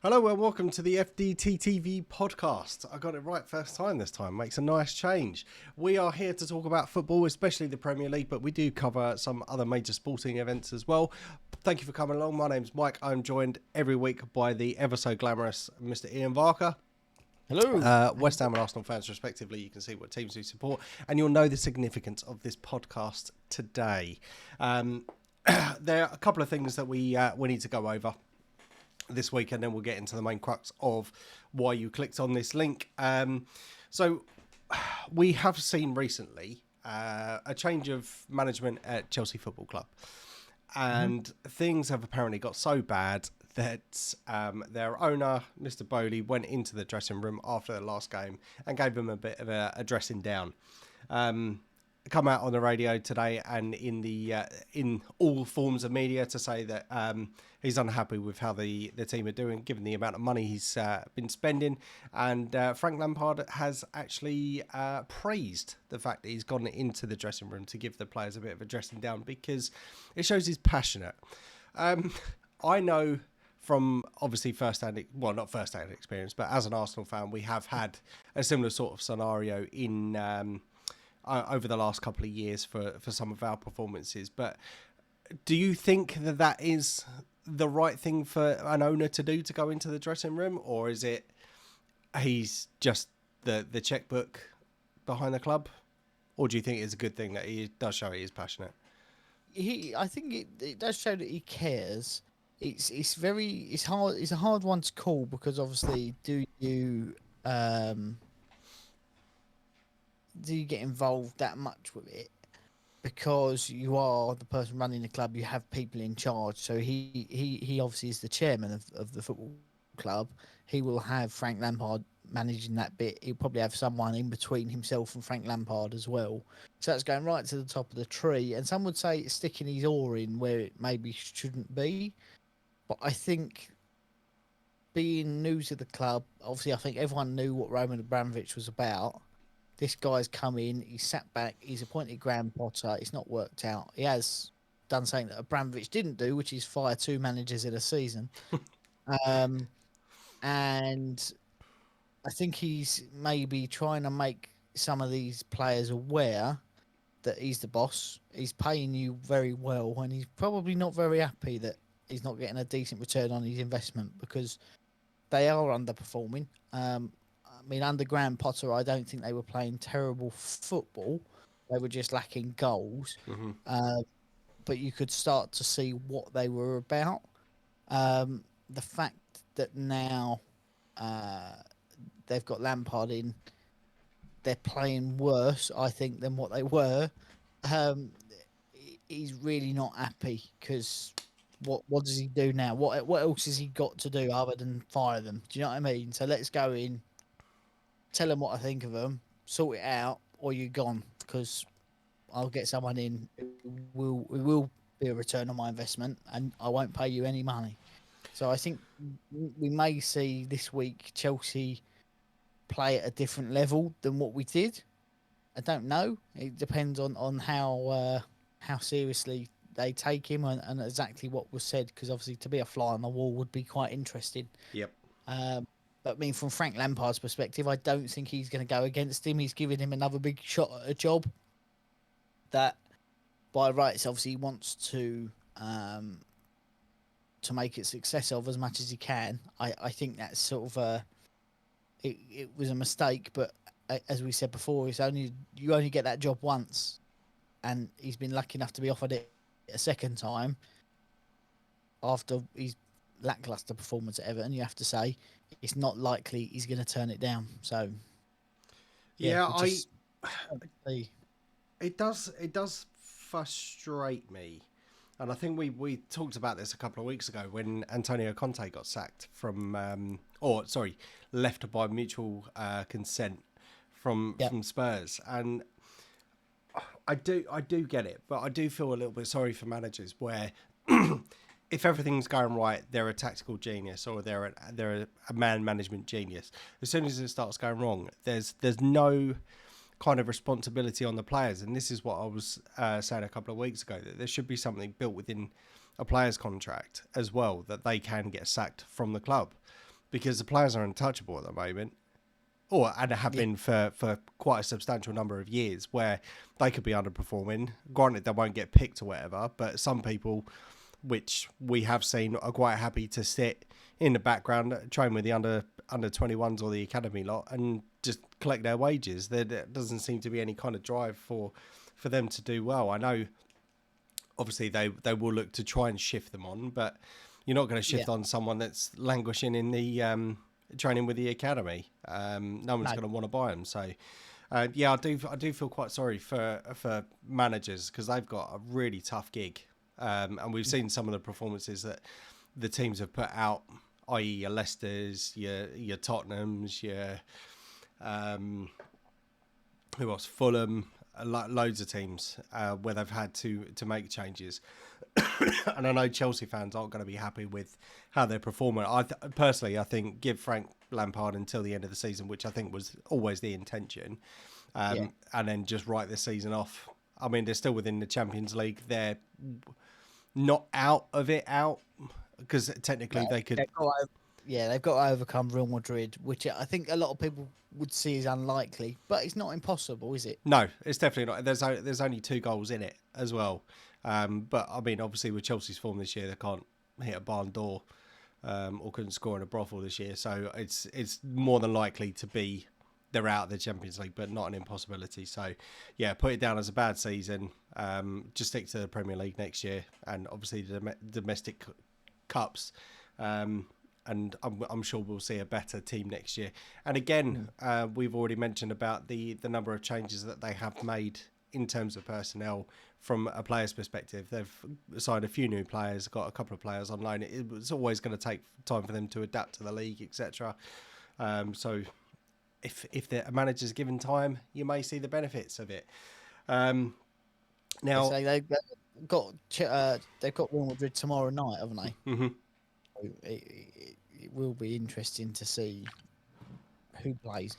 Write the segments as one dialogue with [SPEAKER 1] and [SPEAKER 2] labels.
[SPEAKER 1] Hello and welcome to the FDT-TV podcast. I got it right first time this time. Makes a nice change. We are here to talk about football, especially the Premier League, but we do cover some other major sporting events as well. Thank you for coming along. My name's Mike. I'm joined every week by the ever so glamorous Mr. Ian Varker.
[SPEAKER 2] Hello.
[SPEAKER 1] West Ham and Arsenal fans respectively. You can see what teams we support and you'll know the significance of this podcast today. There are a couple of things that we need to go over this week, and then we'll get into the main crux of why you clicked on this link. So we have seen recently a change of management at Chelsea Football Club, and things have apparently got so bad that their owner, Mr. Bowley, went into the dressing room after the last game and gave them a bit of a dressing down. Come out on the radio today and in all forms of media to say that he's unhappy with how the team are doing, given the amount of money he's been spending. And Frank Lampard has actually praised the fact that he's gone into the dressing room to give the players a bit of a dressing down because it shows he's passionate. I know from obviously not first-hand experience, but as an Arsenal fan, we have had a similar sort of scenario in over the last couple of years for some of our performances. But do you think that is the right thing for an owner to do, to go into the dressing room, or is it he's just the checkbook behind the club? Or do you think it's a good thing that he does show he is passionate?
[SPEAKER 2] I think it does show that he cares. It's hard. It's a hard one to call because obviously, do you get involved that much with it? Because you are the person running the club, you have people in charge. So he obviously is the chairman of the football club. He will have Frank Lampard managing that bit. He'll probably have someone in between himself and Frank Lampard as well. So that's going right to the top of the tree. And some would say it's sticking his oar in where it maybe shouldn't be. But I think being new to the club, obviously I think everyone knew what Roman Abramovich was about. This guy's come in, he's sat back, he's appointed Graham Potter, it's not worked out. He has done something that Abramovich didn't do, which is fire 2 managers in a season. And I think he's maybe trying to make some of these players aware that he's the boss. He's paying you very well, and he's probably not very happy that he's not getting a decent return on his investment because they are underperforming. I mean, under Graham Potter, I don't think they were playing terrible football. They were just lacking goals. Mm-hmm. But you could start to see what they were about. The fact that now they've got Lampard in, they're playing worse, I think, than what they were. He's really not happy because what does he do now? What else has he got to do other than fire them? Do you know what I mean? So let's go in. Tell them what I think of them, sort it out, or you're gone, because I'll get someone in who will be a return on my investment, and I won't pay you any money. So I think we may see this week Chelsea play at a different level than what we did. I don't know. It depends on how seriously they take him and exactly what was said, because obviously to be a fly on the wall would be quite interesting.
[SPEAKER 1] Yep.
[SPEAKER 2] But I mean, from Frank Lampard's perspective, I don't think he's going to go against him. He's giving him another big shot at a job that, by rights, obviously he wants to make it success of as much as he can. I think that's sort of it was a mistake, but as we said before, you only get that job once, and he's been lucky enough to be offered it a second time after his lackluster performance at Everton. You have to say it's not likely he's going to turn it down. So
[SPEAKER 1] it does frustrate me, and I think we talked about this a couple of weeks ago when Antonio Conte got sacked from left by mutual consent from Spurs. And I do get it, but I do feel a little bit sorry for managers where if everything's going right, they're a tactical genius or they're a man management genius. As soon as it starts going wrong, there's no kind of responsibility on the players. And this is what I was saying a couple of weeks ago, that there should be something built within a player's contract as well, that they can get sacked from the club. because the players are untouchable at the moment. And have been for quite a substantial number of years, where they could be underperforming. Granted, they won't get picked or whatever, but some people, which we have seen, are quite happy to sit in the background, train with the under 21s or the academy lot, and just collect their wages. There doesn't seem to be any kind of drive for them to do well. I know, obviously, they will look to try and shift them on, but you're not going to shift on someone that's languishing in the training with the academy. No one's going to want to buy them. So, I do feel quite sorry for managers, because they've got a really tough gig. And we've seen some of the performances that the teams have put out, i.e. your Leicesters, your Tottenhams, your who else? Fulham, loads of teams where they've had to make changes. And I know Chelsea fans aren't going to be happy with how they're performing. Personally, I think give Frank Lampard until the end of the season, which I think was always the intention, and then just write this season off. I mean, they're still within the Champions League. They're not out of it, because technically they could.
[SPEAKER 2] They've got to overcome Real Madrid, which I think a lot of people would see as unlikely, but it's not impossible, is it?
[SPEAKER 1] No, it's definitely not. There's only 2 goals in it as well. But I mean, obviously with Chelsea's form this year, they can't hit a barn door, or couldn't score in a brothel this year. So it's more than likely to be they're out of the Champions League, but not an impossibility. So yeah, put it down as a bad season. Just stick to the Premier League next year, and obviously the domestic cups. And I'm sure we'll see a better team next year. And again, we've already mentioned about the number of changes that they have made in terms of personnel from a player's perspective. They've signed a few new players, got a couple of players on loan. It's always going to take time for them to adapt to the league, etc. So if the manager's given time, you may see the benefits of it. Now
[SPEAKER 2] they've got Real Madrid tomorrow night, haven't they?
[SPEAKER 1] Mm-hmm.
[SPEAKER 2] It will be interesting to see who plays.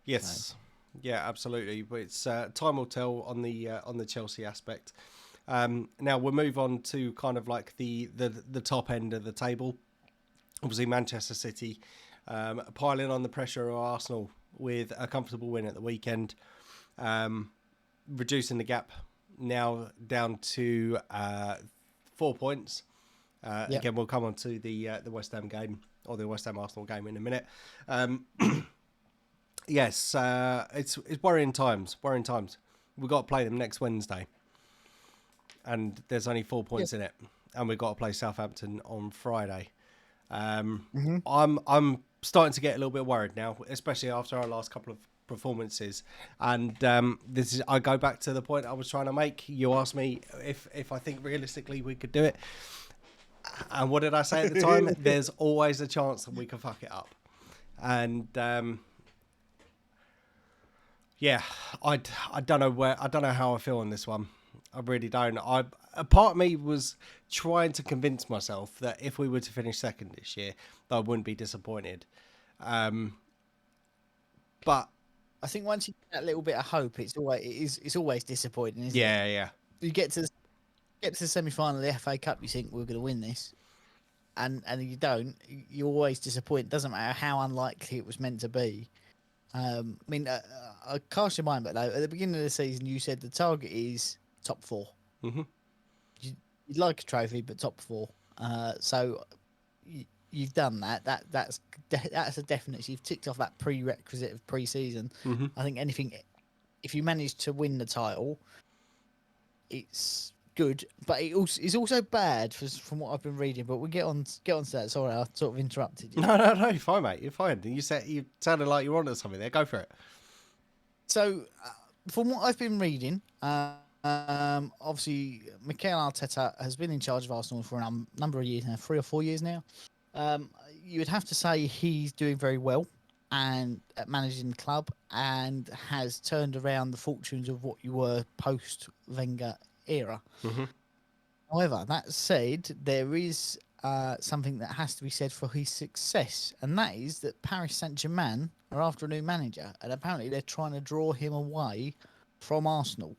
[SPEAKER 1] Yes, yeah, absolutely. But it's time will tell on the Chelsea aspect. Now we'll move on to kind of like the top end of the table. Obviously, Manchester City piling on the pressure of Arsenal with a comfortable win at the weekend, reducing the gap now down to 4 points. Again, we'll come on to the West Ham game, or the West Ham Arsenal game, in a minute. Yes, it's worrying times. We've got to play them next Wednesday, and there's only 4 points in it, and we've got to play Southampton on Friday. I'm starting to get a little bit worried now, especially after our last couple of performances. And I go back to the point I was trying to make. You asked me if I think realistically we could do it. And what did I say at the time? There's always a chance that we can fuck it up. And I don't know how I feel on this one. I really don't. A part of me was trying to convince myself that if we were to finish second this year, I wouldn't be disappointed. But
[SPEAKER 2] I think once you get that little bit of hope, it's always disappointing, isn't it?
[SPEAKER 1] Yeah.
[SPEAKER 2] You get to the semi-final of the FA Cup, you think we're going to win this, and you don't. You're always disappointed. Doesn't matter how unlikely it was meant to be. I cast your mind back though. At the beginning of the season, you said the target is top 4.
[SPEAKER 1] Mm-hmm.
[SPEAKER 2] You'd like a trophy, but top 4. So you've done that. That's a definite. You've ticked off that prerequisite of pre-season.
[SPEAKER 1] Mm-hmm.
[SPEAKER 2] I think if you manage to win the title, it's good, but it's also bad from what I've been reading. But we'll get on to that. Sorry, I sort of interrupted you.
[SPEAKER 1] No, you're fine, mate. You're fine. You sounded like you wanted something there. Go for it.
[SPEAKER 2] So, from what I've been reading, obviously Mikel Arteta has been in charge of Arsenal for a number of years now, 3 or 4 years now. You would have to say he's doing very well and at managing the club, and has turned around the fortunes of what you were post Wenger era.
[SPEAKER 1] Mm-hmm.
[SPEAKER 2] However, that said, there is something that has to be said for his success, and that is that Paris Saint-Germain are after a new manager, and apparently they're trying to draw him away from Arsenal.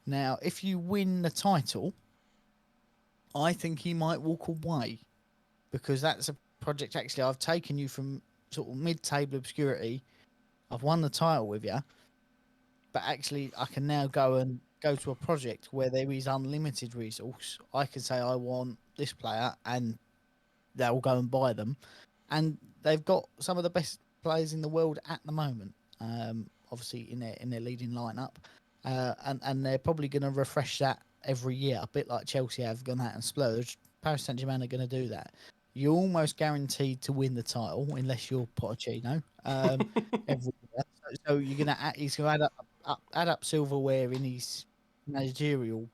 [SPEAKER 2] Now, if you win the title, I think he might walk away, because that's project. Actually, I've taken you from sort of mid-table obscurity. I've won the title with you, but actually, I can now go to a project where there is unlimited resource. I can say I want this player, and they'll go and buy them, and they've got some of the best players in the world at the moment. Obviously in their leading lineup, and they're probably going to refresh that every year, a bit like Chelsea have gone out and splurged. Paris Saint-Germain are going to do that. You're almost guaranteed to win the title unless you're Pochettino. Every year. So you're going to he's going to add up silverware in his managerial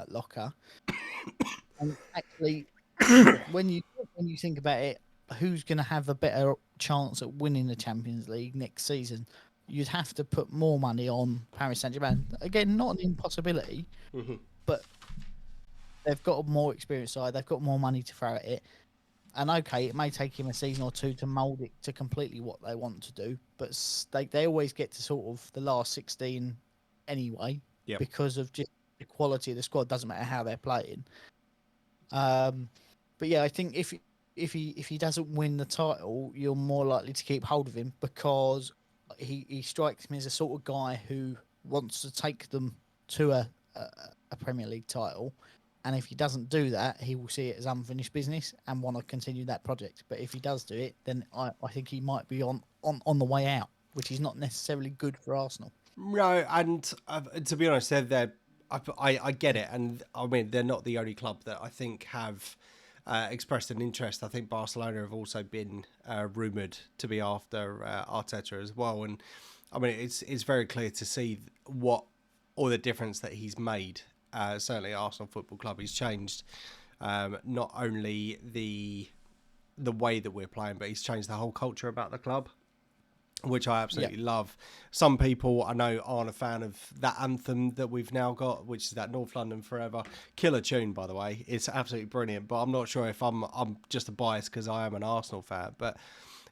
[SPEAKER 2] locker. And actually, when you think about it, who's going to have a better chance at winning the Champions League next season? You'd have to put more money on Paris Saint-Germain. Again, not an impossibility, but they've got a more experienced side. They've got more money to throw at it. And okay, it may take him a season or two to mould it to completely what they want to do, but they always get to sort of the last 16 anyway, because of just the quality of the squad. Doesn't matter how they're playing. But yeah, I think if he doesn't win the title, you're more likely to keep hold of him, because he strikes me as a sort of guy who wants to take them to a Premier League title. And if he doesn't do that, he will see it as unfinished business and want to continue that project. But if he does do it, then I think he might be on the way out, which is not necessarily good for Arsenal.
[SPEAKER 1] No, and to be honest, I get it. And I mean, they're not the only club that I think have expressed an interest. I think Barcelona have also been rumoured to be after Arteta as well. And I mean, it's very clear to see all the difference that he's made. Certainly Arsenal Football Club, he's changed not only the way that we're playing, but he's changed the whole culture about the club, which I absolutely love. Some people I know aren't a fan of that anthem that we've now got, which is that North London Forever. Killer tune, by the way. It's absolutely brilliant, but I'm not sure if I'm just a bias because I am an Arsenal fan, but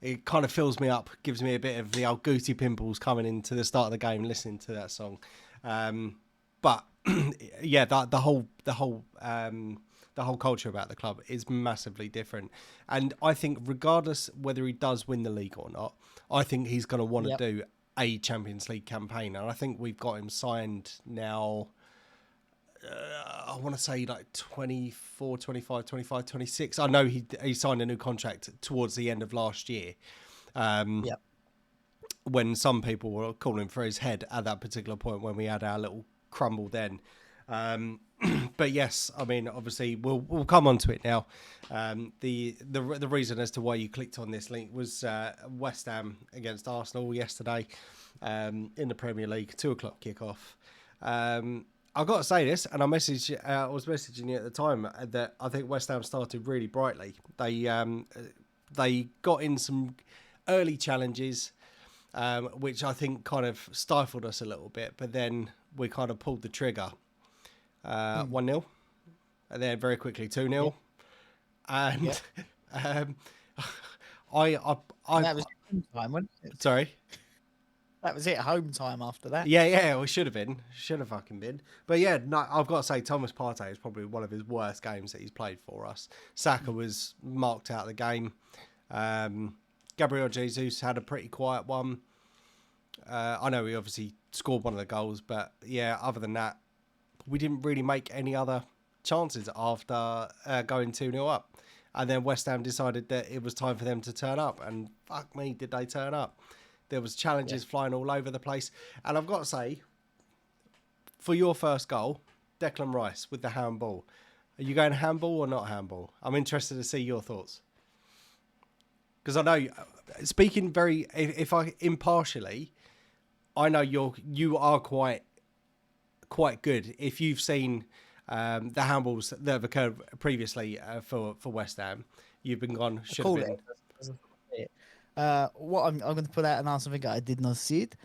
[SPEAKER 1] it kind of fills me up, gives me a bit of the old Gootey pimples coming into the start of the game listening to that song. But yeah, the whole culture about the club is massively different, and I think regardless whether he does win the league or not, I think he's going to want to do a Champions League campaign, and I think we've got him signed now. I want to say like 24, 25, 25, 26. I know he signed a new contract towards the end of last year. When some people were calling for his head at that particular point when we had our little crumble then. But yes, I mean, obviously we'll come on to it now. The reason as to why you clicked on this link was West Ham against Arsenal yesterday in the Premier League, 2:00 kickoff. I've got to say this, and I was messaging you at the time that I think West Ham started really brightly. They got in some early challenges, which I think kind of stifled us a little bit, but then we kind of pulled the trigger. 1-0, and then very quickly 2-0, and I
[SPEAKER 2] that was home time, wasn't it?
[SPEAKER 1] Sorry,
[SPEAKER 2] that was it. Home time after that.
[SPEAKER 1] Yeah, we should have fucking been. But yeah, no, I've got to say Thomas Partey is probably one of his worst games that he's played for us. Saka was marked out of the game. Gabriel Jesus had a pretty quiet one. I know he obviously scored one of the goals, but yeah, other than that, we didn't really make any other chances after going 2-0 up. And then West Ham decided that it was time for them to turn up. And fuck me, did they turn up. There was challenges flying all over the place. And I've got to say, for your first goal, Declan Rice with the handball. Are you going handball or not handball? I'm interested to see your thoughts. Because I know, speaking if I impartially, I know you are quite good. If you've seen the handballs that have occurred previously for West Ham, you've been gone. Should have been.
[SPEAKER 2] What I'm going to put out and answer something I did not see it.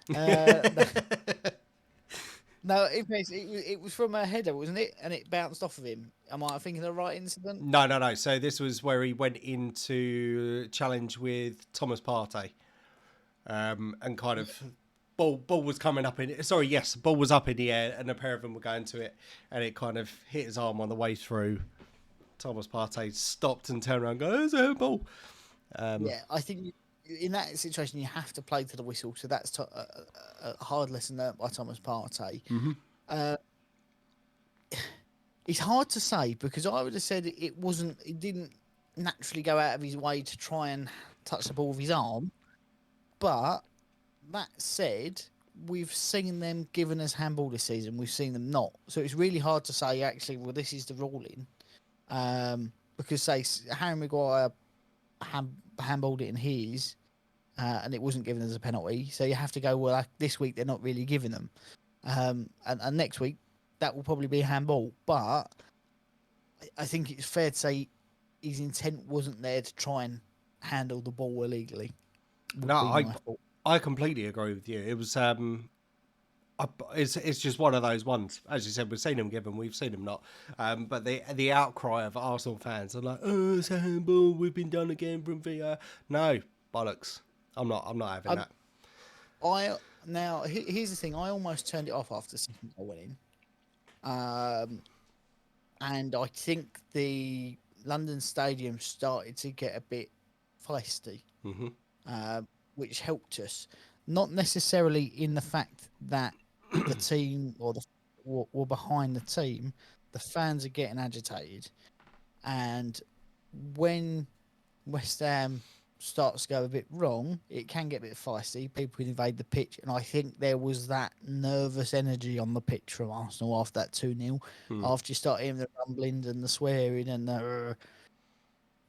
[SPEAKER 2] No, it was from a header, wasn't it? And it bounced off of him. Am I thinking of the right incident?
[SPEAKER 1] No. So this was where he went into challenge with Thomas Partey, and kind of. Ball was coming up ball was up in the air and a pair of them were going to it and it kind of hit his arm on the way through. Thomas Partey stopped and turned around and goes, "There's a ball."
[SPEAKER 2] Yeah, I think in that situation you have to play to the whistle. So that's a hard lesson learnt by Thomas Partey.
[SPEAKER 1] Mm-hmm.
[SPEAKER 2] Uh, it's hard to say because I would have said it wasn't. He didn't naturally go out of his way to try and touch the ball with his arm. But that said, we've seen them given us handball this season. We've seen them not. So it's really hard to say actually. Well, this is the ruling. Because say Harry Maguire handballed it in his, and it wasn't given as a penalty. So you have to go, well, this week they're not really giving them, and next week that will probably be a handball. But I think it's fair to say his intent wasn't there to try and handle the ball illegally.
[SPEAKER 1] No, I completely agree with you. It was it's just one of those ones. As you said, we've seen them given, we've seen them not. But the outcry of Arsenal fans are like, "Oh, it's a handball. We've been done again from VR." No, bollocks. I'm not having that.
[SPEAKER 2] Here's the thing. I almost turned it off after seeing I went in, and I think the London Stadium started to get a bit feisty, which helped us. Not necessarily in the fact that the team were behind the team. The fans are getting agitated, and when West Ham starts to go a bit wrong, it can get a bit feisty. People can invade the pitch, and I think there was that nervous energy on the pitch from Arsenal after that 2-0. After you start hearing the rumblings and the swearing and the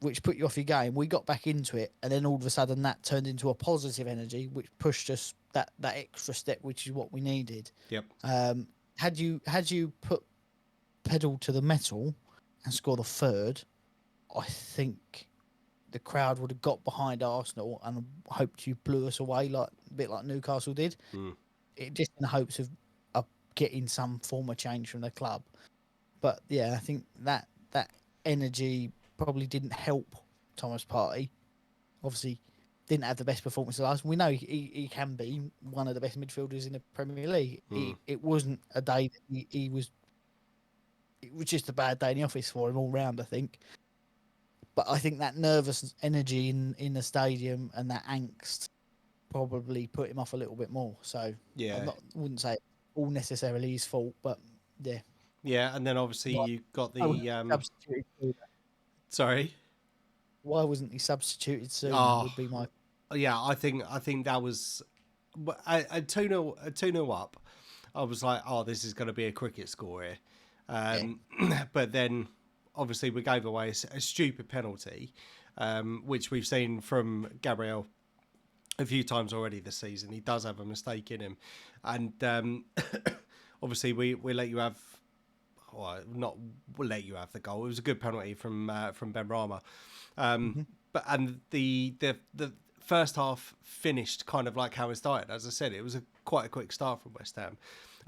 [SPEAKER 2] which put you off your game, we got back into it, and then all of a sudden that turned into a positive energy, which pushed us that extra step, which is what we needed.
[SPEAKER 1] Yep.
[SPEAKER 2] Had you put pedal to the metal and scored a third, I think the crowd would have got behind Arsenal and hoped you blew us away, a bit like Newcastle did. It just in the hopes of getting some form of change from the club. But yeah, I think that energy probably didn't help Thomas Partey. Obviously, didn't have the best performance last. We know he can be one of the best midfielders in the Premier League. It wasn't a day that he was. It was just a bad day in the office for him all round, I think. But I think that nervous energy in the stadium and that angst probably put him off a little bit more. So
[SPEAKER 1] yeah,
[SPEAKER 2] wouldn't say all necessarily his fault, but yeah.
[SPEAKER 1] Yeah, and then obviously you got the
[SPEAKER 2] substituted.
[SPEAKER 1] Sorry.
[SPEAKER 2] Why wasn't he substituted soon? Would be my.
[SPEAKER 1] Yeah, I think that was a 2-0 up. I was like, oh, this is going to be a cricket score here. But then obviously we gave away a stupid penalty, which we've seen from Gabriel a few times already this season. He does have a mistake in him, and obviously we let you have. Well, not let you have the goal. It was a good penalty from Ben Rama, but the first half finished kind of like how it started. As I said, it was quite a quick start from West Ham,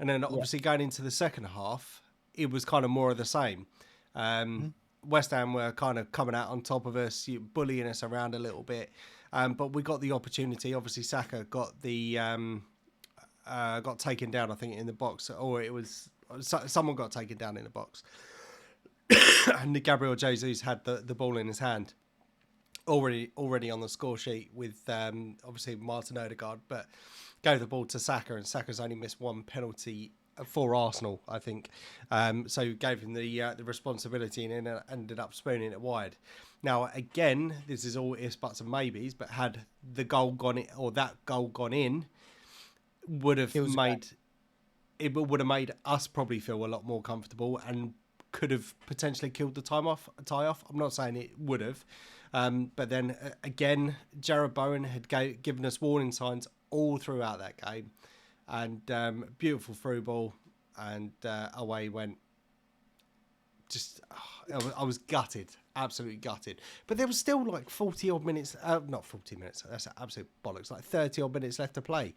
[SPEAKER 1] and then obviously going into the second half, it was kind of more of the same. West Ham were kind of coming out on top of us, bullying us around a little bit, but we got the opportunity. Obviously, Saka got the got taken down, I think, in the box, or it was. Someone got taken down in the box, and Gabriel Jesus had the ball in his hand, already on the score sheet with obviously Martin Odegaard, but gave the ball to Saka, and Saka's only missed one penalty for Arsenal, I think. So gave him the responsibility and ended up spooning it wide. Now again, this is all ifs, buts, and maybes, but had the goal gone in, or that goal gone in, would have made. It would have made us probably feel a lot more comfortable and could have potentially killed the tie off. I'm not saying it would have. But then again, Jarrod Bowen had given us warning signs all throughout that game. And beautiful through ball, and away went. Just, I was gutted, absolutely gutted. But there was still like 40 odd minutes, not 40 minutes, that's absolute bollocks, like 30 odd minutes left to play.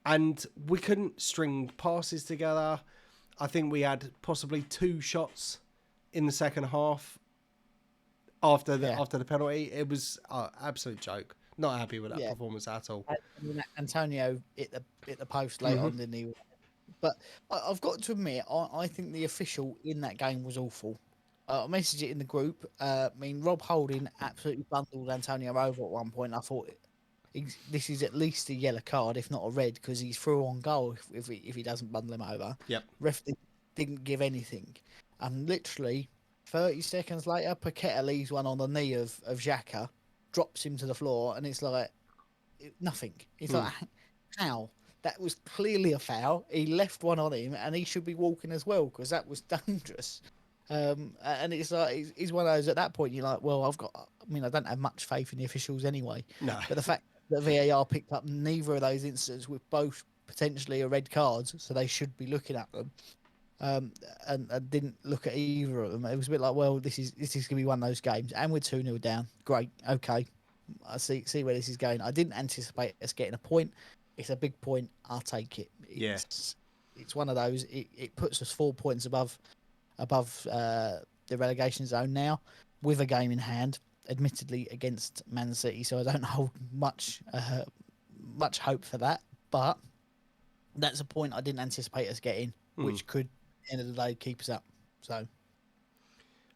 [SPEAKER 1] And we couldn't string passes together. I think we had possibly 2 shots in the second half after the penalty. It was an absolute joke. Not happy with that performance at all.
[SPEAKER 2] Antonio hit the post late on, didn't he? But I've got to admit, I think the official in that game was awful. I messaged it in the group. I mean, Rob Holding absolutely bundled Antonio over at one point. I thought this is at least a yellow card, if not a red, because he's through on goal if he doesn't bundle him over.
[SPEAKER 1] Yep.
[SPEAKER 2] Ref didn't give anything. And literally 30 seconds later, Paqueta leaves one on the knee of Xhaka, drops him to the floor, and it's like nothing. It's like, how? That was clearly a foul. He left one on him, and he should be walking as well because that was dangerous. And it's like he's one of those at that point. You're like, well, I don't have much faith in the officials anyway.
[SPEAKER 1] No.
[SPEAKER 2] But the fact that VAR picked up neither of those incidents with both potentially a red cards, so they should be looking at them, and didn't look at either of them. It was a bit like, well, this is going to be one of those games, and we're 2-0 down. Great, okay, I see where this is going. I didn't anticipate us getting a point. It's a big point. I'll take it. It's one of those. It puts us 4 points above the relegation zone now, with a game in hand, admittedly against Man City. So I don't hold much hope for that. But that's a point I didn't anticipate us getting, which could, end of the day, keep us up. So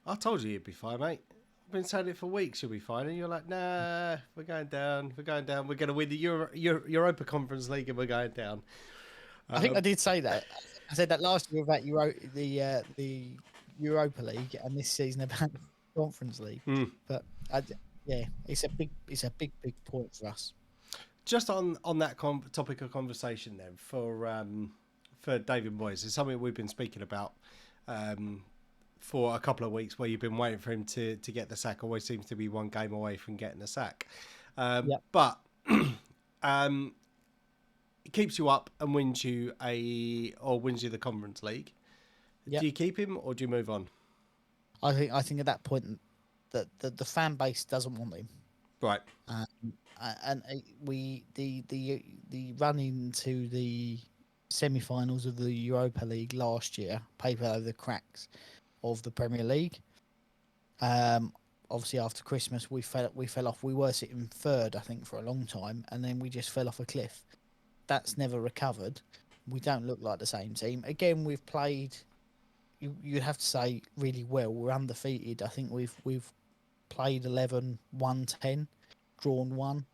[SPEAKER 1] I told you you'd be fine, mate. I've been saying it for weeks. You'll be fine, and you're like, nah, we're going down. We're going down. We're going to win the Europa Conference League, and we're going down.
[SPEAKER 2] I think I did say that. I said that last year about the Europa League, and this season about the Conference League. But it's a big point for us.
[SPEAKER 1] Just on that topic of conversation, then for David Moyes, it's something we've been speaking about for a couple of weeks, where you've been waiting for him to get the sack. Always seems to be one game away from getting the sack. But it keeps you up and wins you the Conference League.
[SPEAKER 2] Yep.
[SPEAKER 1] Do you keep him or do you move on?
[SPEAKER 2] I think at that point that the fan base doesn't want him.
[SPEAKER 1] Right.
[SPEAKER 2] And the run into the semi-finals of the Europa League last year papered over the cracks of the Premier League. Obviously after Christmas we fell off. We were sitting third, I think, for a long time, and then we just fell off a cliff. That's never recovered. We don't look like the same team. Again, we've played, you'd have to say, really well. We're undefeated. I think we've played 11, won 10, drawn 1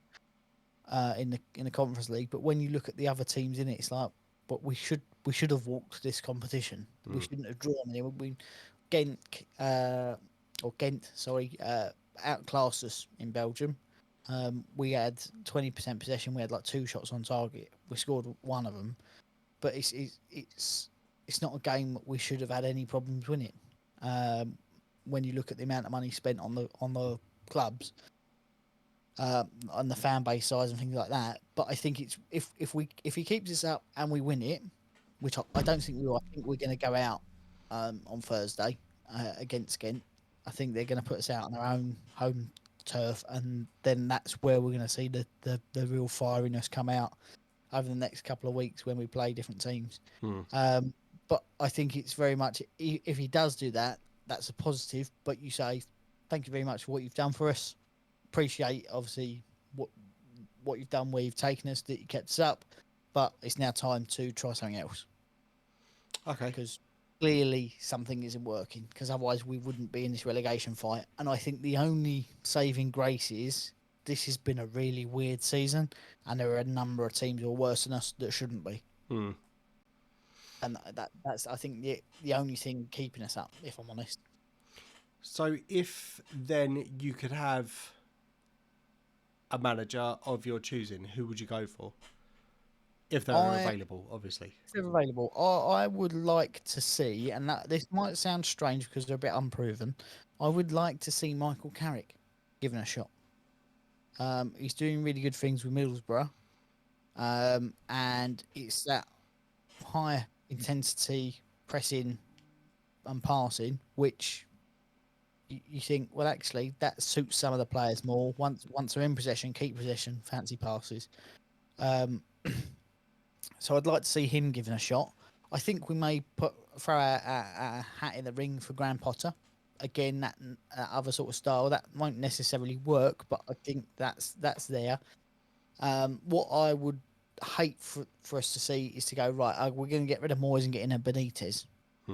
[SPEAKER 2] in the Conference League. But when you look at the other teams in it, it's like, but we should have walked this competition. We shouldn't have drawn any. Ghent outclassed us in Belgium. We had 20% possession. We had like 2 shots on target. We scored 1 of them, but it's not a game that we should have had any problems winning. When you look at the amount of money spent on the clubs, on the fan base size and things like that. But I think it's if he keeps this up and we win it, which I don't think we will. I think we're going to go out on Thursday against Ghent. I think they're going to put us out on our own home turf, and then that's where we're going to see the real firiness come out over the next couple of weeks when we play different teams. But I think it's very much, if he does do that, that's a positive. But you say, thank you very much for what you've done for us. Appreciate, obviously, what you've done, where you've taken us, that you kept us up. But it's now time to try something else.
[SPEAKER 1] Okay.
[SPEAKER 2] Because clearly something isn't working, because otherwise we wouldn't be in this relegation fight. And I think the only saving grace is this has been a really weird season, and there are a number of teams who are worse than us that shouldn't be. And that's, I think, the only thing keeping us up, if I'm honest.
[SPEAKER 1] So if then you could have a manager of your choosing, who would you go for? If they're available, obviously.
[SPEAKER 2] If they're available, I would like to see, and this might sound strange because they're a bit unproven, I would like to see Michael Carrick given a shot. He's doing really good things with Middlesbrough, and it's that high intensity pressing and passing, which you think, well, actually, that suits some of the players more. Once they're in possession, keep possession, fancy passes. So I'd like to see him given a shot. I think we may throw a hat in the ring for Graham Potter. Again, that other sort of style that won't necessarily work, but I think that's there. What I would hate for us to see is to go, right, we're going to get rid of Moyes and get in a Benitez,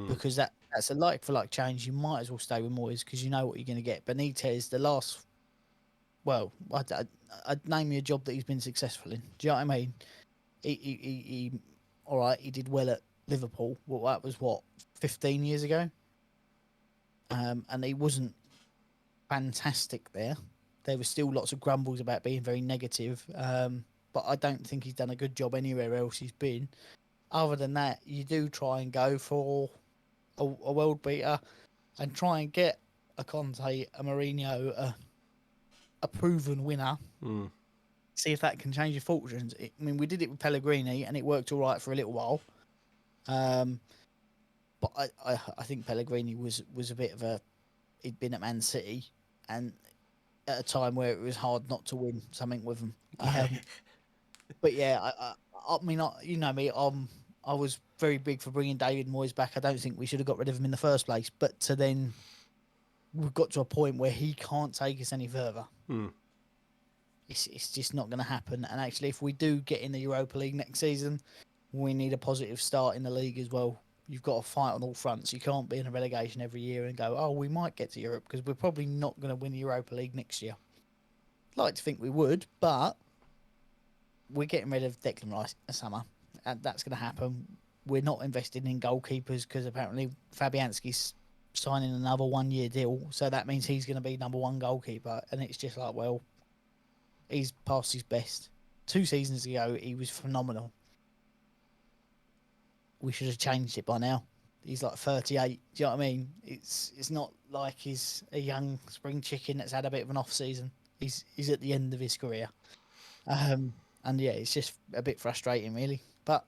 [SPEAKER 2] because that's a like for like change. You might as well stay with Moyes because you know what you're going to get. Benitez, the last, well, I'd name you a job that he's been successful in. Do you know what I mean? He all right, he did well at Liverpool. Well, that was what, 15 years ago? And he wasn't fantastic there. There were still lots of grumbles about being very negative. But I don't think he's done a good job anywhere else he's been. Other than that, you do try and go for a world beater and try and get a Conte, a Mourinho, a proven winner. See if that can change your fortunes. I mean, we did it with Pellegrini and it worked all right for a little while. But I think Pellegrini was a bit of a... He'd been at Man City and at a time where it was hard not to win something with him. But yeah, I mean, you know me, I was very big for bringing David Moyes back. I don't think we should have got rid of him in the first place. But to then, we've got to a point where he can't take us any further. It's just not going to happen. And actually, if we do get in the Europa League next season, we need a positive start in the league as well. You've got to fight on all fronts. You can't be in a relegation every year and go, oh, we might get to Europe, because we're probably not going to win the Europa League next year. I'd like to think we would, but we're getting rid of Declan Rice in the summer, and that's going to happen. We're not investing in goalkeepers because apparently Fabianski's signing another 1-year deal, so that means he's going to be number one goalkeeper, and it's just like, well, he's past his best. 2 seasons ago, he was phenomenal. We should have changed it by now. He's like 38. Do you know what I mean? It's not like he's a young spring chicken that's had a bit of an off season. He's at the end of his career. And yeah, it's just a bit frustrating, really. But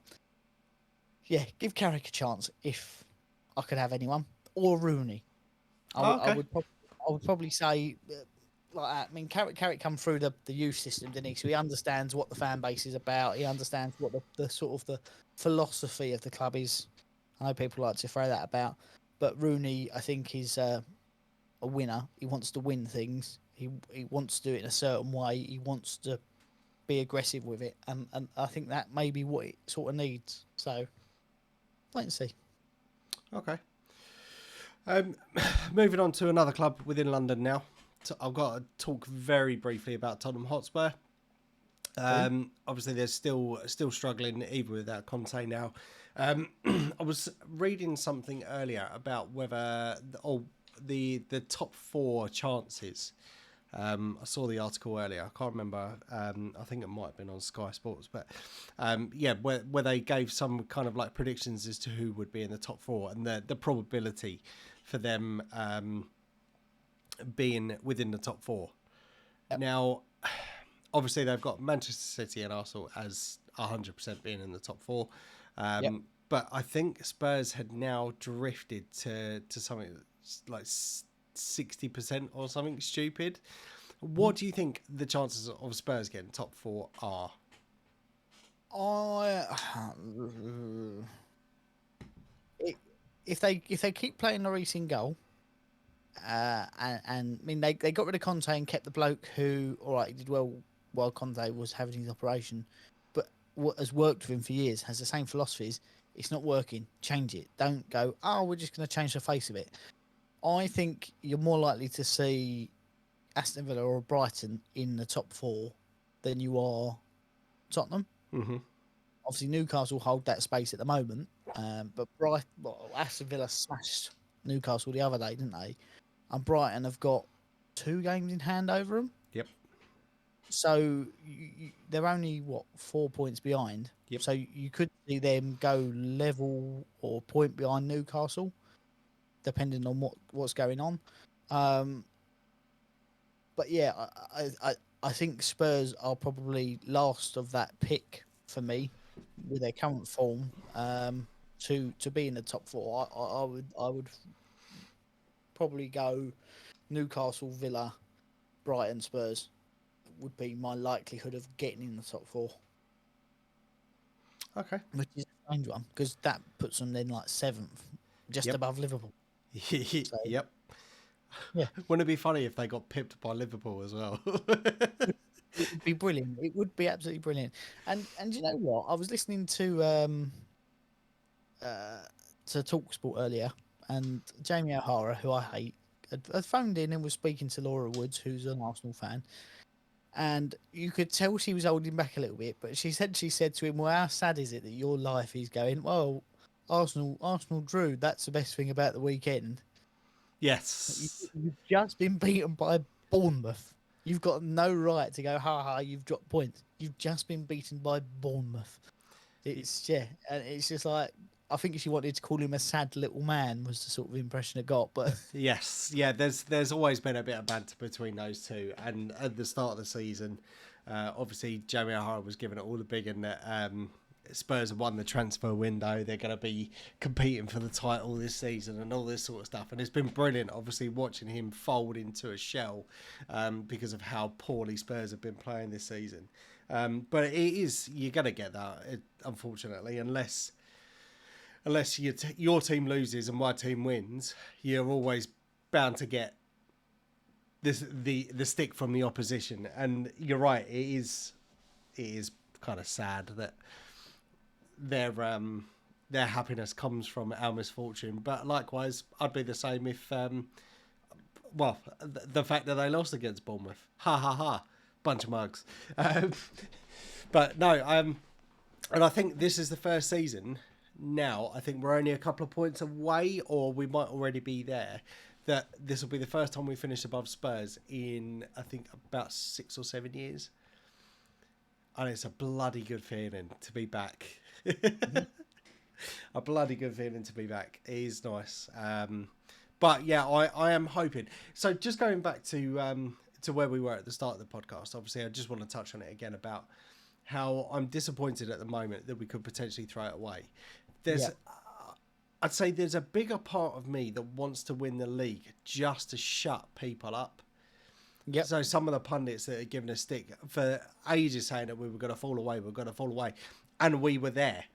[SPEAKER 2] yeah, give Carrick a chance if I could have anyone, or Rooney. I would probably say like that. I mean, Carrick come through the youth system, didn't he? So he understands what the fan base is about. He understands what the sort of the philosophy of the club is. I know people like to throw that about, but Rooney, I think, is a winner. He wants to win things. He wants to do it in a certain way. He wants to be aggressive with it, and I think that may be what it sort of needs. So wait and see.
[SPEAKER 1] Okay. Moving on to another club within London now. So I've got to talk very briefly about Tottenham Hotspur. Obviously, they're still struggling even without Conte now. I was reading something earlier about whether the top 4 chances. I saw the article earlier. I can't remember. I think it might have been on Sky Sports, but yeah, where they gave some kind of like predictions as to who would be in the top 4 and the probability for them being within the top 4. Yep. Now, obviously, they've got Manchester City and Arsenal as 100% being in the top 4. Yep. But I think Spurs had now drifted to something like 60% or something stupid. What do you think the chances of Spurs getting top 4 are?
[SPEAKER 2] If they keep playing Lloris in goal, and I mean they got rid of Conte and kept the bloke who, all right, he did well while Conte was having his operation, but what has worked with him for years, has the same philosophies. It's not working. Change it. Don't go, oh, we're just going to change the face of it. I think you're more likely to see Aston Villa or Brighton in the top 4 than you are Tottenham.
[SPEAKER 1] Mm-hmm.
[SPEAKER 2] Obviously, Newcastle hold that space at the moment, but Aston Villa smashed Newcastle the other day, didn't they? And Brighton have got 2 games in hand over them.
[SPEAKER 1] Yep.
[SPEAKER 2] So they're only 4 points behind.
[SPEAKER 1] Yep.
[SPEAKER 2] So you could see them go level or point behind Newcastle, depending on what's going on. But yeah, I think Spurs are probably last of that pick for me with their current form to be in the top 4. I would probably go Newcastle, Villa, Brighton, Spurs would be my likelihood of getting in the top 4.
[SPEAKER 1] Okay.
[SPEAKER 2] Which is a strange one, because that puts them then like 7th, just above Liverpool. So,
[SPEAKER 1] yep.
[SPEAKER 2] Yeah.
[SPEAKER 1] Wouldn't it be funny if they got pipped by Liverpool as well?
[SPEAKER 2] It would be brilliant. It would be absolutely brilliant. And you know what? I was listening to TalkSport earlier, and Jamie O'Hara, who I hate, had phoned in and was speaking to Laura Woods, who's an Arsenal fan. And you could tell she was holding back a little bit, but she said to him, "Well, how sad is it that your life is going? Well, Arsenal drew. That's the best thing about the weekend.
[SPEAKER 1] Yes.
[SPEAKER 2] You've just been beaten by Bournemouth. You've got no right to go, ha ha, you've dropped points. You've just been beaten by Bournemouth." It's and it's just like, I think she wanted to call him a sad little man was the sort of impression I got. But
[SPEAKER 1] Yes, yeah. There's always been a bit of banter between those two, and at the start of the season, obviously Jamie O'Hara was giving it all the big, and that Spurs have won the transfer window. They're going to be competing for the title this season, and all this sort of stuff. And it's been brilliant, obviously, watching him fold into a shell because of how poorly Spurs have been playing this season. But you're going to get that, unfortunately, unless your team loses and my team wins, you're always bound to get the stick from the opposition. And you're right, it is kind of sad that their happiness comes from our misfortune. But likewise, I'd be the same if the fact that they lost against Bournemouth, ha ha ha, bunch of mugs. But no, and I think this is the first season. Now, I think we're only a couple of points away, or we might already be there, that this will be the first time we finish above Spurs in, I think, about 6 or 7 years. And it's a bloody good feeling to be back. A bloody good feeling to be back. It is nice. But yeah, I am hoping. So just going back to where we were at the start of the podcast, obviously I just want to touch on it again about how I'm disappointed at the moment that we could potentially throw it away. I'd say there's a bigger part of me that wants to win the league just to shut people up.
[SPEAKER 2] Yep.
[SPEAKER 1] So some of the pundits that are giving us stick for ages saying that we were going to fall away, and we were there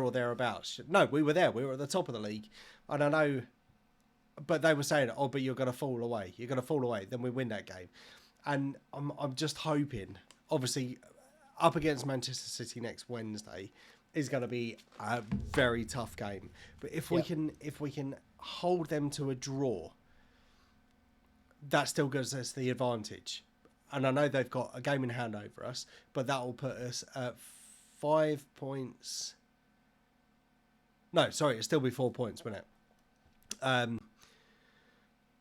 [SPEAKER 1] or thereabouts. No, we were there. We were at the top of the league, and I know, but they were saying, "Oh, but you're going to fall away. You're going to fall away." Then we win that game, and I'm just hoping. Obviously, up against Manchester City next Wednesday is going to be a very tough game. But if we can hold them to a draw, that still gives us the advantage. And I know they've got a game in hand over us, but that will put us at 5 points. No, sorry, it'll still be 4 points, won't it?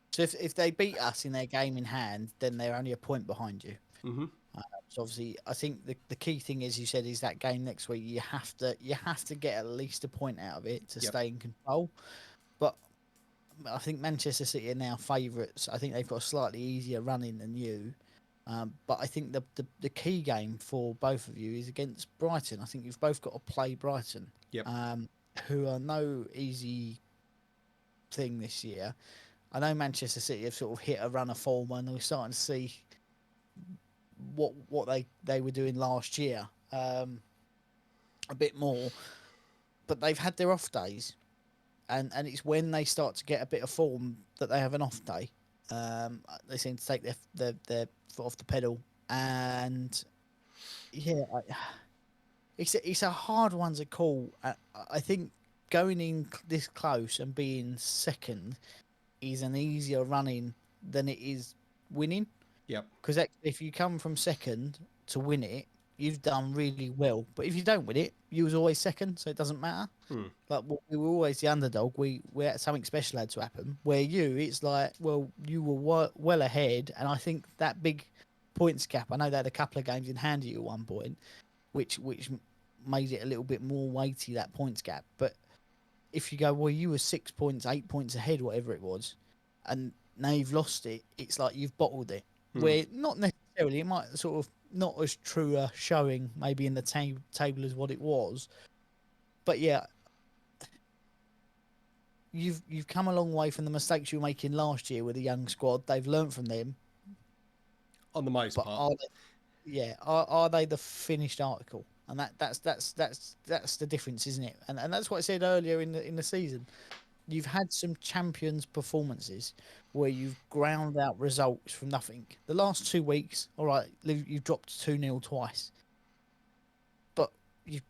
[SPEAKER 2] So if they beat us in their game in hand, then they're only a point behind you.
[SPEAKER 1] Mm-hmm.
[SPEAKER 2] So obviously, I think the key thing, as you said, is that game next week. You have to get at least a point out of it to stay in control. But I think Manchester City are now favourites. I think they've got a slightly easier run-in than you. But I think the key game for both of you is against Brighton. I think you've both got to play Brighton, who are no easy thing this year. I know Manchester City have sort of hit a run of form, and we're starting to see what they were doing last year a bit more. But they've had their off days. And it's when they start to get a bit of form that they have an off day. They seem to take their foot off the pedal, and it's a hard one to call. I think going in this close and being second is an easier running than it is winning.
[SPEAKER 1] Yep.
[SPEAKER 2] Because if you come from second to win it, you've done really well. But if you don't win it, you was always second, so it doesn't matter. Like, we were always the underdog. We had something special had to happen. Where it's like, well, you were well ahead, and I think that big points gap. I know they had a couple of games in hand at you at one point, which made it a little bit more weighty, that points gap. But if you go, well, you were 6 points, 8 points ahead, whatever it was, and now you've lost it, it's like you've bottled it. Where not necessarily, it might sort of not as true a showing maybe in the table as what it was, but yeah, you've come a long way from the mistakes you were making last year with a young squad. They've learned from them
[SPEAKER 1] On the most part.
[SPEAKER 2] Are they the finished article? And that's the difference, isn't it? And that's what I said earlier in the season. You've had some champions performances where you've ground out results from nothing. The last 2 weeks, all right, you've dropped 2-0 twice, but you've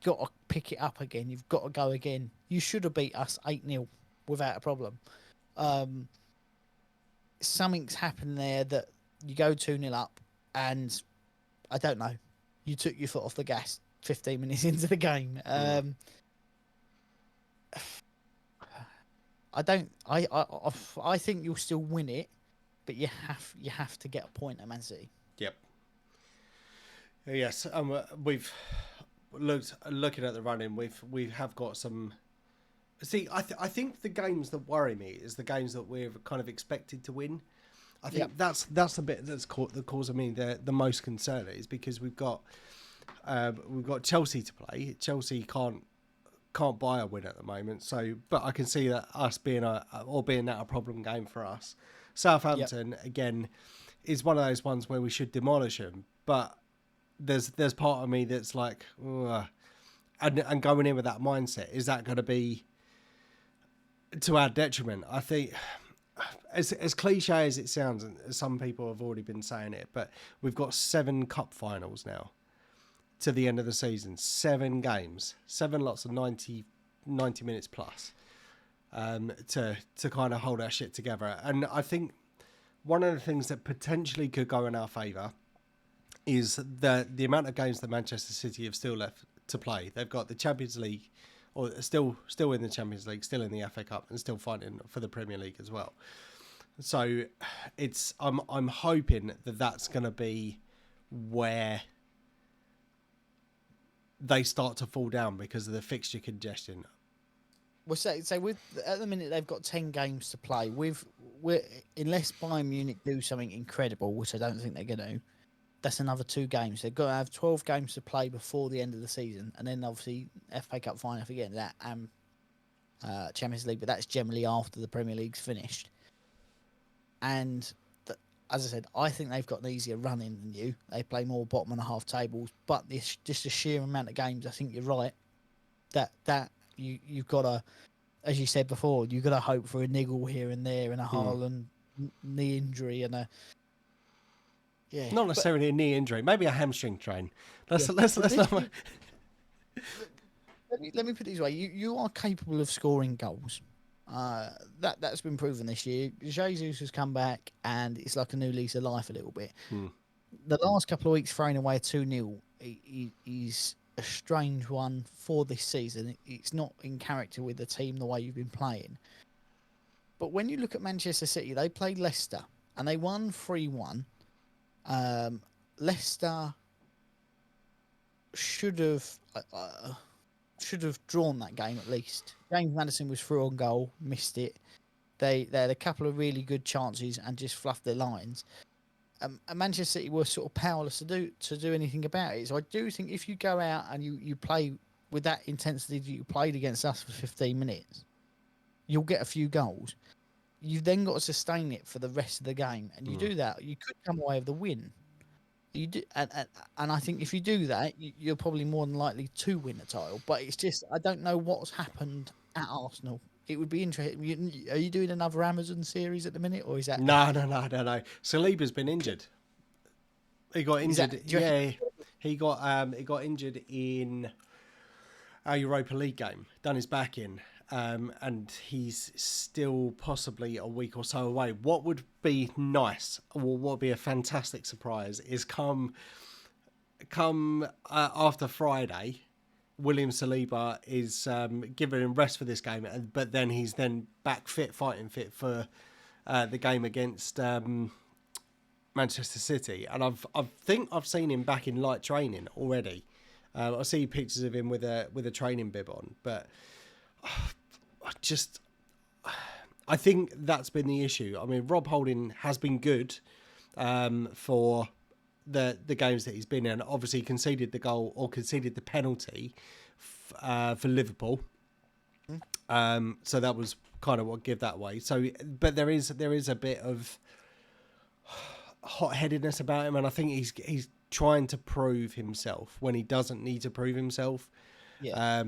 [SPEAKER 2] got to pick it up again. You've got to go again. You should have beat us 8-0 without a problem. Something's happened there that you go 2-0 up, and I don't know, you took your foot off the gas 15 minutes into the game. I think you'll still win it, but you have to get a point at Man City.
[SPEAKER 1] Yep. Yes, we've looking at the running. We have got some. See, I think the games that worry me is the games that we're kind of expected to win. I think that's the bit that causing me the most concern, is because we've got Chelsea to play. Chelsea can't buy a win at the moment. So, but I can see that us being that a problem game for us. Southampton again is one of those ones where we should demolish them, but there's part of me that's like, ugh. And going in with that mindset, is that going to be to our detriment? I think, as cliche as it sounds, and some people have already been saying it, but we've got 7 cup finals now to the end of the season. 7 games, 7 lots of 90 minutes plus, to kind of hold our shit together. And I think one of the things that potentially could go in our favour is the amount of games that Manchester City have still left to play. They've got the Champions League, or still in the Champions League, still in the FA Cup, and still fighting for the Premier League as well. So I'm hoping that that's going to be where they start to fall down because of the fixture congestion.
[SPEAKER 2] Well, so with at the minute they've got 10 games to play. Unless Bayern Munich do something incredible, which I don't think they're going to, that's another 2 games. They've got to have 12 games to play before the end of the season, and then obviously FA Cup final, forget that, and Champions League, but that's generally after the Premier League's finished. And as I said, I think they've got an easier run in than you. They play more bottom and a half tables, but just the sheer amount of games, I think you're right. That you've got to, as you said before, you've got to hope for a niggle here and there, and a Haaland knee injury, and a
[SPEAKER 1] not necessarily a knee injury, maybe a hamstring strain. Let's not.
[SPEAKER 2] Let me put it this way: you are capable of scoring goals. That's been proven this year. Jesus has come back, and it's like a new lease of life a little bit. The last couple of weeks throwing away 2-0 is a strange one for this season. It's not in character with the team the way you've been playing. But when you look at Manchester City, they played Leicester and they won 3-1. Leicester should have drawn that game at least. James Maddison was through on goal, missed it. They had a couple of really good chances and just fluffed their lines. And Manchester City were sort of powerless to do anything about it. So I do think if you go out and you play with that intensity that you played against us for 15 minutes, you'll get a few goals. You've then got to sustain it for the rest of the game, and you do that, you could come away with the win. You do, and I think if you do that, you're probably more than likely to win the title. But it's just, I don't know what's happened at Arsenal. It would be interesting. Are you doing another Amazon series at the minute, or is that?
[SPEAKER 1] No. Saliba's been injured. He got injured. He got injured in our Europa League game. Done his back in. And he's still possibly a week or so away. What would be nice, or what would be a fantastic surprise, is come after Friday, William Saliba is given him rest for this game, but then he's back fighting fit for the game against Manchester City. And I think I've seen him back in light training already. I see pictures of him with a training bib on, but I think that's been the issue. I mean, Rob Holding has been good for the games that he's been in. Obviously, conceded the goal or conceded the penalty for Liverpool. So that was kind of what gave that away. So, but there is a bit of hot-headedness about him, and I think he's trying to prove himself when he doesn't need to prove himself. Yeah.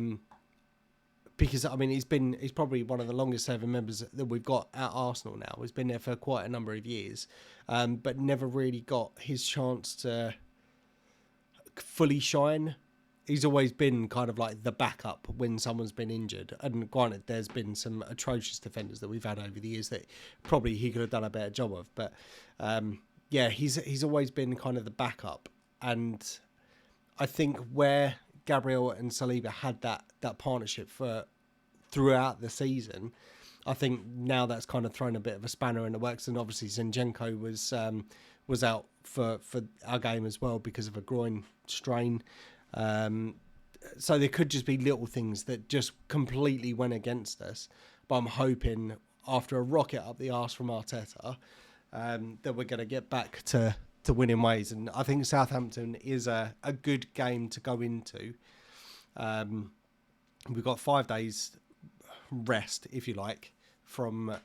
[SPEAKER 1] Because I mean, he's probably one of the longest serving members that we've got at Arsenal now. He's been there for quite a number of years, but never really got his chance to fully shine he's always been kind of like the backup when someone's been injured. And granted, there's been some atrocious defenders that we've had over the years that probably he could have done a better job of. But yeah, he's always been kind of the backup. And I think where Gabriel and Saliba had that partnership for throughout the season, I think now that's kind of thrown a bit of a spanner in the works. And obviously Zinchenko was out for our game as well because of a groin strain. So there could just be little things that just completely went against us. But I'm hoping after a rocket up the arse from Arteta that we're going to get back to winning ways. And I think Southampton is a good game to go into. We've got 5 days rest, if you like, from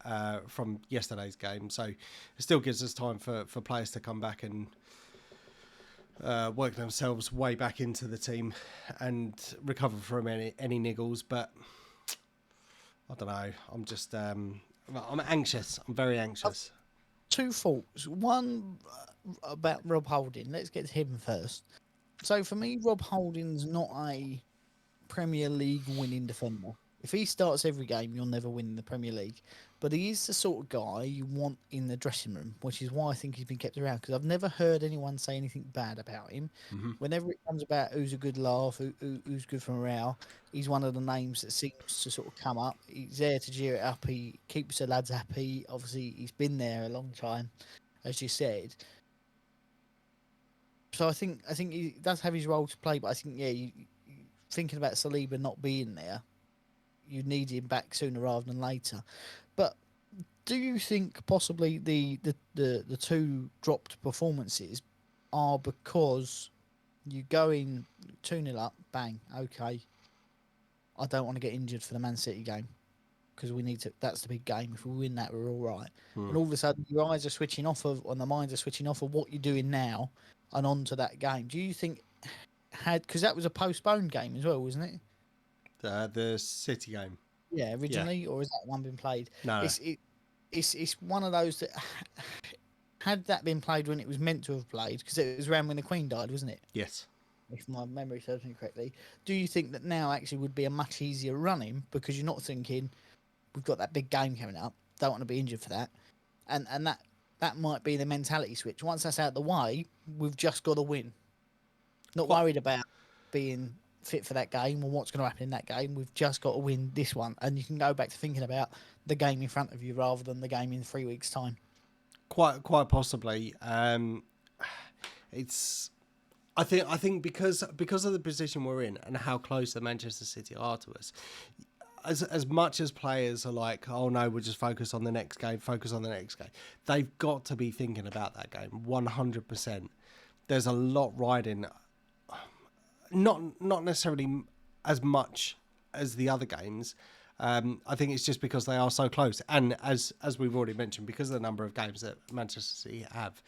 [SPEAKER 1] yesterday's game. So it still gives us time for players to come back and work themselves way back into the team and recover from any niggles. But I don't know. I'm just I'm anxious. I'm very anxious.
[SPEAKER 2] 2 thoughts. One about Rob Holding. Let's get to him first. So for me, Rob Holding's not a Premier League winning defender. If he starts every game, you'll never win in the Premier League. But he is the sort of guy you want in the dressing room, which is why I think he's been kept around, because I've never heard anyone say anything bad about him. Mm-hmm. Whenever it comes about who's a good laugh, who's good for morale, he's one of the names that seems to sort of come up. He's there to cheer it up. He keeps the lads happy. Obviously, he's been there a long time, as you said. So I think he does have his role to play, but I think, thinking about Saliba not being there, you need him back sooner rather than later. But do you think possibly the 2 dropped performances are because you go in 2-0 up, bang, okay, I don't want to get injured for the Man City game because we need to. That's the big game. If we win that, we're all right. And all of a sudden, your eyes are switching off and the minds are switching off of what you're doing now and on to that game. Do you think because that was a postponed game as well, wasn't it?
[SPEAKER 1] The City game.
[SPEAKER 2] Yeah, originally, or has that one been played?
[SPEAKER 1] No.
[SPEAKER 2] It's one of those that had that been played when it was meant to have played, because it was around when the Queen died, wasn't it?
[SPEAKER 1] Yes.
[SPEAKER 2] If my memory serves me correctly. Do you think that now actually would be a much easier running because you're not thinking we've got that big game coming up, don't want to be injured for that, and that might be the mentality switch. Once that's out of the way, we've just got to win. Not worried about being fit for that game or what's going to happen in that game. We've just got to win this one, and you can go back to thinking about the game in front of you rather than the game in 3 weeks' time.
[SPEAKER 1] Quite possibly. It's I think because of the position we're in and how close the Manchester City are to us. As much as players are like, oh no, we'll just focus on the next game, they've got to be thinking about that game 100%. There's a lot riding. Not necessarily as much as the other games. I think it's just because they are so close, and as we've already mentioned, because of the number of games that Manchester City have,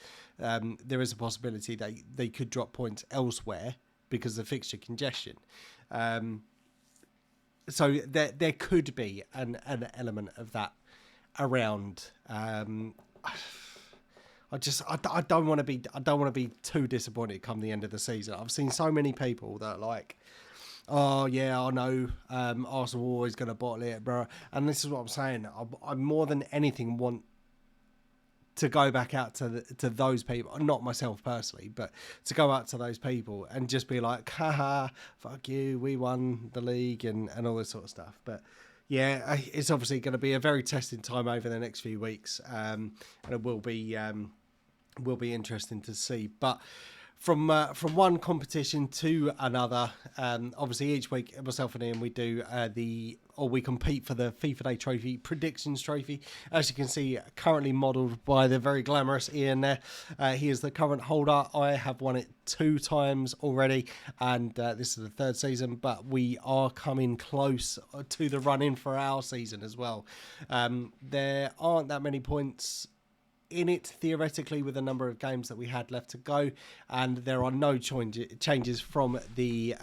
[SPEAKER 1] there is a possibility that they could drop points elsewhere because of fixture congestion. So there could be an element of that around. I don't want to be too disappointed come the end of the season. I've seen so many people that are like, oh yeah, I know Arsenal are always going to bottle it, bro. And this is what I'm saying. I more than anything want to go back out to those people, not myself personally, but to go out to those people and just be like, haha, fuck you, we won the league and all this sort of stuff. But yeah, it's obviously going to be a very testing time over the next few weeks, and it will be interesting to see. But from one competition to another, obviously each week myself and Ian we do we compete for the FIFA Day Trophy Predictions Trophy. As you can see, currently modelled by the very glamorous Ian there. He is the current holder. I have won it 2 times already, and this is the 3rd season, but we are coming close to the run-in for our season as well. There aren't that many points in it theoretically with the number of games that we had left to go, and there are no changes from the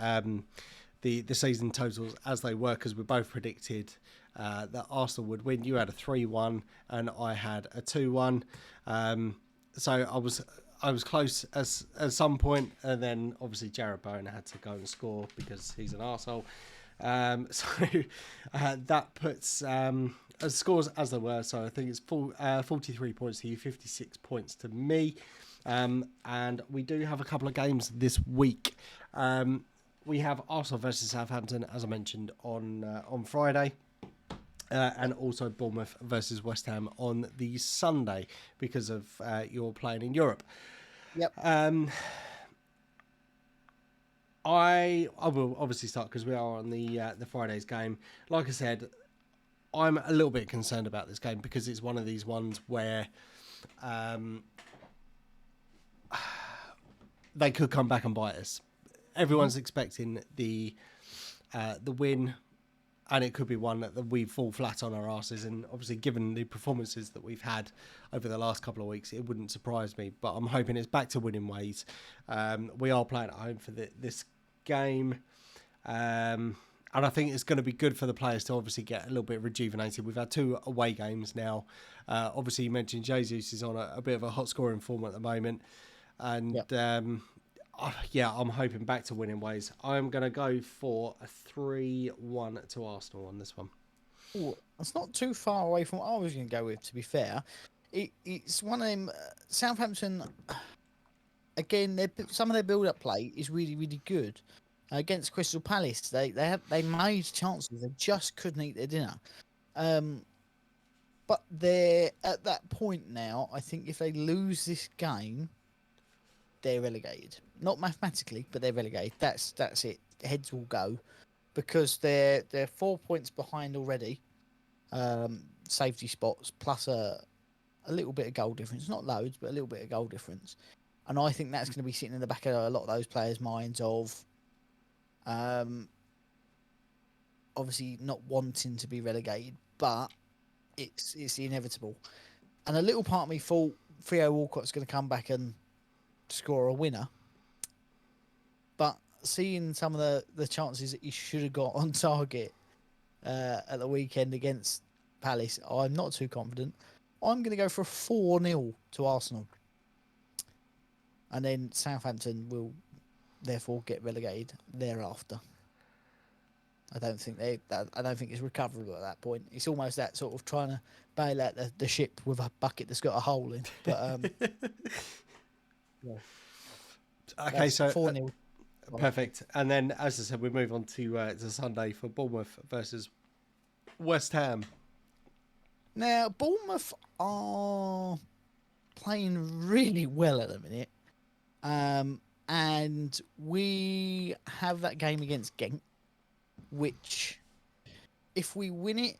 [SPEAKER 1] season totals as they were, because we both predicted that Arsenal would win. You had a 3-1 and I had a 2-1, so I was close at some point, and then obviously Jared Bowen had to go and score because he's an arsehole. So that puts scores as they were. So I think it's 43 points to you, 56 points to me. And we do have a couple of games this week. We have Arsenal versus Southampton, as I mentioned, on Friday. And also Bournemouth versus West Ham on the Sunday because of you're playing in Europe.
[SPEAKER 2] Yep.
[SPEAKER 1] I will obviously start because we are on the Friday's game. Like I said, I'm a little bit concerned about this game because it's one of these ones where they could come back and bite us. Everyone's expecting the win. And it could be one that we fall flat on our asses. And obviously, given the performances that we've had over the last couple of weeks, it wouldn't surprise me. But I'm hoping it's back to winning ways. We are playing at home for this game. And I think it's going to be good for the players to obviously get a little bit rejuvenated. We've had 2 away games now. Obviously, you mentioned Jesus is on a bit of a hot scoring form at the moment. And I'm hoping back to winning ways. I'm going to go for a 3-1 to Arsenal on this one.
[SPEAKER 2] Ooh, it's not too far away from what I was going to go with, to be fair. It's one of them... Southampton, again, some of their build-up play is really, really good. Against Crystal Palace, they made chances. They just couldn't eat their dinner. But they're at that point now, I think if they lose this game, they're relegated. Not mathematically, but they're relegated. That's it. Heads will go because they're 4 points behind already. Safety spots plus a little bit of goal difference. Not loads, but a little bit of goal difference. And I think that's going to be sitting in the back of a lot of those players' minds of obviously not wanting to be relegated, but it's inevitable. And a little part of me thought Theo Walcott's going to come back and score a winner. But seeing some of the chances that he should have got on target at the weekend against Palace, I'm not too confident. I'm going to go for a 4-0 to Arsenal. And then Southampton will therefore get relegated thereafter. I don't think it's recoverable at that point. It's almost that sort of trying to bail out the ship with a bucket that's got a hole in. But yeah.
[SPEAKER 1] Okay, so
[SPEAKER 2] 4-0.
[SPEAKER 1] Perfect. And then, as I said, we move on to Sunday for Bournemouth versus West Ham.
[SPEAKER 2] Now, Bournemouth are playing really well at the minute. And we have that game against Genk, which, if we win it,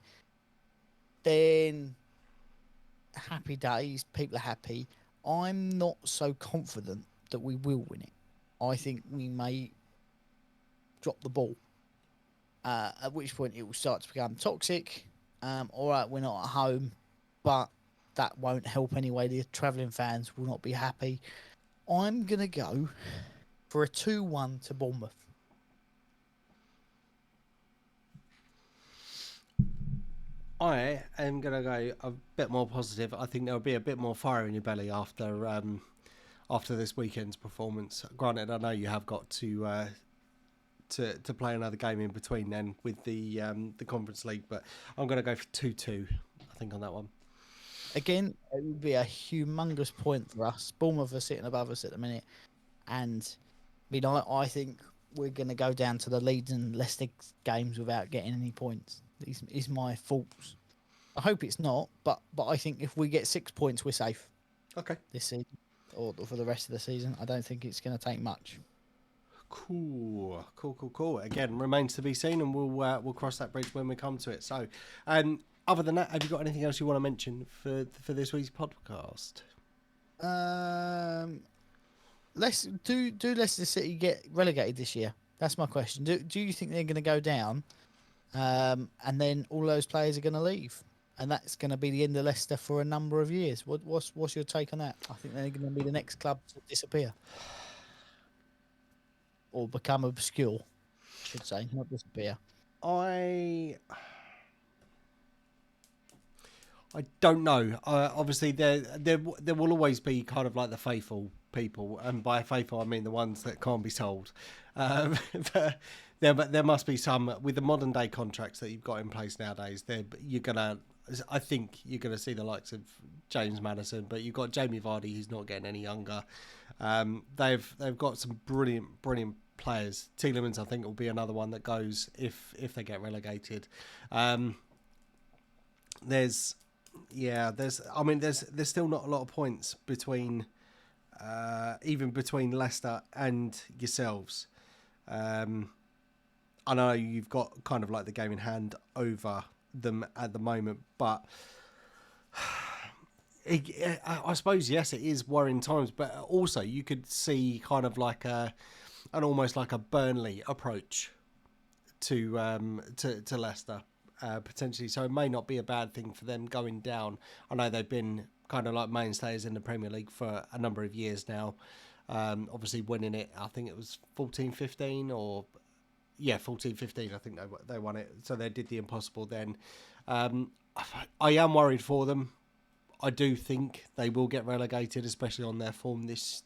[SPEAKER 2] then happy days, people are happy. I'm not so confident that we will win it. I think we may drop the ball, at which point it will start to become toxic. All right, we're not at home, but that won't help anyway. The travelling fans will not be happy. I'm going to go for a 2-1 to Bournemouth.
[SPEAKER 1] I am going to go a bit more positive. I think there'll be a bit more fire in your belly after this weekend's performance. Granted, I know you have got to play another game in between then with the Conference League, but I'm going to go for 2-2, I think, on that one.
[SPEAKER 2] Again, it would be a humongous point for us. Bournemouth are sitting above us at the minute, and I think we're going to go down to the Leeds and Leicester games without getting any points. These is my thoughts. I hope it's not, but I think if we get 6 points, we're safe.
[SPEAKER 1] Okay.
[SPEAKER 2] This season, or for the rest of the season, I don't think it's going to take much.
[SPEAKER 1] Cool. Again, remains to be seen, and we'll cross that bridge when we come to it. So, other than that, have you got anything else you want to mention for this week's podcast?
[SPEAKER 2] Let's do Leicester City get relegated this year? That's my question. Do you think they're going to go down, and then all those players are going to leave, and that's going to be the end of Leicester for a number of years? What's your take on that? I think they're going to be the next club to disappear or become obscure, I should say, not disappear.
[SPEAKER 1] I I don't know. Obviously, there will always be kind of like the faithful people, and by faithful I mean the ones that can't be sold. But there must be some with the modern day contracts that you've got in place nowadays. I think you're gonna see the likes of James Maddison, but you've got Jamie Vardy, who's not getting any younger. They've got some brilliant players. Tielemans, I think, will be another one that goes if they get relegated. There's still not a lot of points between even between Leicester and yourselves. I know you've got kind of like the game in hand over them at the moment, but I suppose, yes, it is worrying times, but also you could see kind of like almost like a Burnley approach to Leicester. Potentially, so it may not be a bad thing for them going down. I know they've been kind of like mainstays in the Premier League for a number of years now. Obviously winning it, I think it was 14-15 or 14-15. I think they won it, so they did the impossible then. I am worried for them. I do think they will get relegated, especially on their form this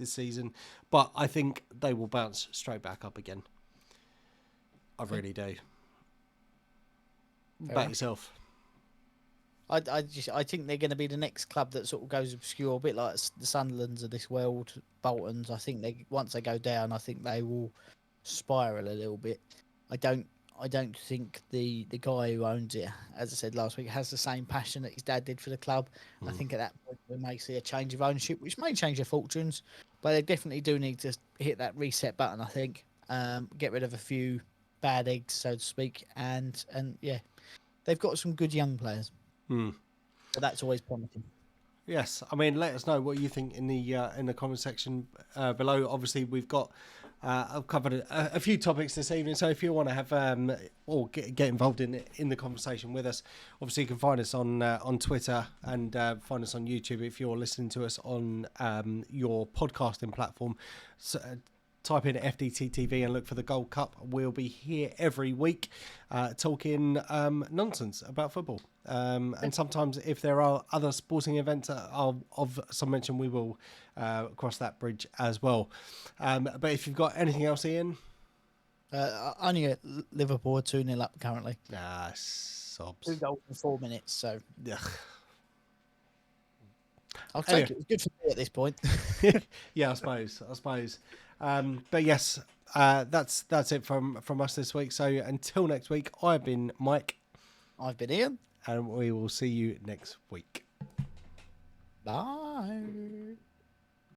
[SPEAKER 1] season. But I think they will bounce straight back up again. I really do. About yourself?
[SPEAKER 2] I think they're going to be the next club that sort of goes obscure, a bit like the Sunderlands of this world, Boltons. I think once they go down, I think they will spiral a little bit. I don't think the guy who owns it, as I said last week, has the same passion that his dad did for the club. I think at that point we may see a change of ownership, which may change their fortunes, but they definitely do need to hit that reset button. I think get rid of a few bad eggs, so to speak, and yeah. They've got some good young players, so that's always promising.
[SPEAKER 1] Yes, I mean, let us know what you think in the comment section below. Obviously, we've got I've covered a few topics this evening, so if you want to have or get involved in the conversation with us, obviously you can find us on Twitter and find us on YouTube if you're listening to us on your podcasting platform. So, type in FDT-TV and look for the Gold Cup. We'll be here every week talking nonsense about football. And sometimes if there are other sporting events of some mention, we will cross that bridge as well. But if you've got anything else, Ian?
[SPEAKER 2] Only at Liverpool are 2-0 up currently.
[SPEAKER 1] Sobs.
[SPEAKER 2] 2 goals in 4 minutes, so...
[SPEAKER 1] Yeah.
[SPEAKER 2] I'll take it. It's good for me at this point.
[SPEAKER 1] Yeah, I suppose. But yes, that's it from us this week. So until next week, I've been Mike.
[SPEAKER 2] I've been Ian.
[SPEAKER 1] And we will see you next week.
[SPEAKER 2] Bye.